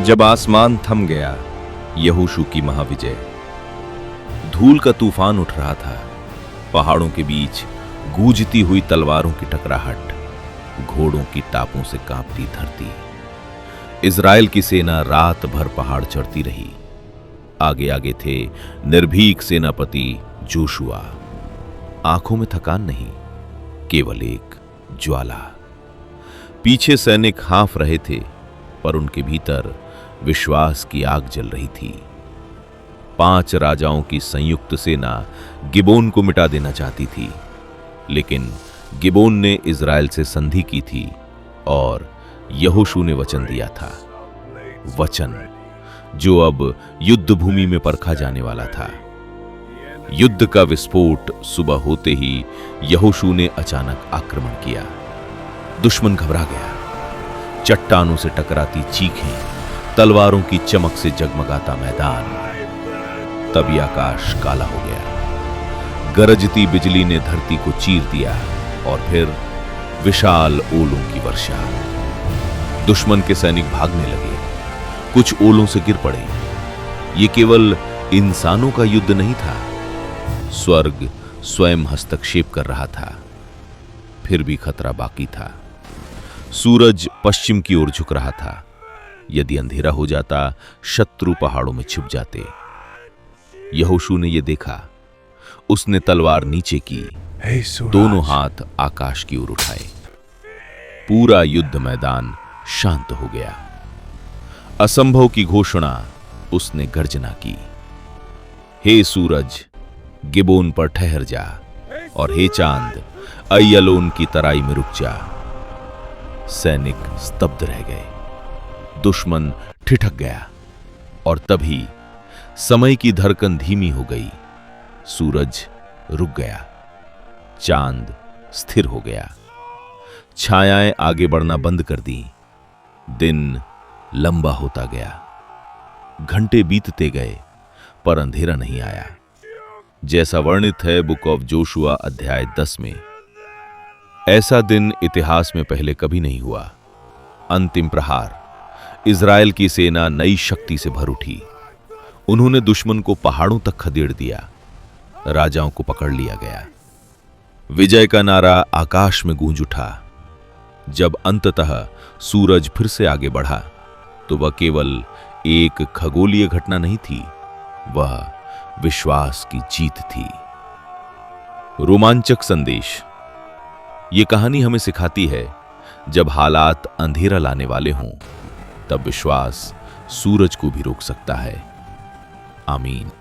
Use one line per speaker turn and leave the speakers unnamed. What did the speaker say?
जब आसमान थम गया, यहोशू की महाविजय। धूल का तूफान उठ रहा था, पहाड़ों के बीच गूंजती हुई तलवारों की टकराहट, घोड़ों की टापों से कांपती धरती। इजराइल की सेना रात भर पहाड़ चढ़ती रही। आगे आगे थे निर्भीक सेनापति जोशुआ। आंखों में थकान नहीं, केवल एक ज्वाला। पीछे सैनिक हाँफ रहे थे, पर उनके भीतर विश्वास की आग जल रही थी। 5 राजाओं की संयुक्त सेना गिबोन को मिटा देना चाहती थी, लेकिन गिबोन ने इजराइल से संधि की थी और यहोशू ने वचन दिया था, वचन जो अब युद्ध भूमि में परखा जाने वाला था। युद्ध का विस्फोट सुबह होते ही यहोशू ने अचानक आक्रमण किया। दुश्मन घबरा गया। चट्टानों से टकराती चीखें, तलवारों की चमक से जगमगाता मैदान। तभी आकाश काला हो गया। गरजती बिजली ने धरती को चीर दिया और फिर विशाल ओलों की वर्षा। दुश्मन के सैनिक भागने लगे, कुछ ओलों से गिर पड़े। ये केवल इंसानों का युद्ध नहीं था, स्वर्ग स्वयं हस्तक्षेप कर रहा था। फिर भी खतरा बाकी था। सूरज पश्चिम की ओर झुक रहा था। यदि अंधेरा हो जाता, शत्रु पहाड़ों में छिप जाते। यहोशू ने यह देखा। उसने तलवार नीचे की, दोनों हाथ आकाश की ओर उठाए। पूरा युद्ध मैदान शांत हो गया। असंभव की घोषणा उसने गर्जना की, हे सूरज, गिबोन पर ठहर जा, और हे चांद, अय्यलोन की तराई में रुक जा। सैनिक स्तब्ध रह गए। दुश्मन ठिठक गया, और तभी समय की धड़कन धीमी हो गई। सूरज रुक गया, चांद स्थिर हो गया, छायाएं आगे बढ़ना बंद कर दी। दिन लंबा होता गया। घंटे बीतते गए, पर अंधेरा नहीं आया। जैसा वर्णित है बुक ऑफ जोशुआ अध्याय 10 में। ऐसा दिन इतिहास में पहले कभी नहीं हुआ। अंतिम प्रहार। इजराइल की सेना नई शक्ति से भर उठी। उन्होंने दुश्मन को पहाड़ों तक खदेड़ दिया। राजाओं को पकड़ लिया गया। विजय का नारा आकाश में गूंज उठा। जब अंततः सूरज फिर से आगे बढ़ा, तो वह केवल एक खगोलीय घटना नहीं थी, वह विश्वास की जीत थी। रोमांचक संदेश। यह कहानी हमें सिखाती है, जब हालात अंधेरा लाने वाले हों, तब विश्वास सूरज को भी रोक सकता है। आमीन।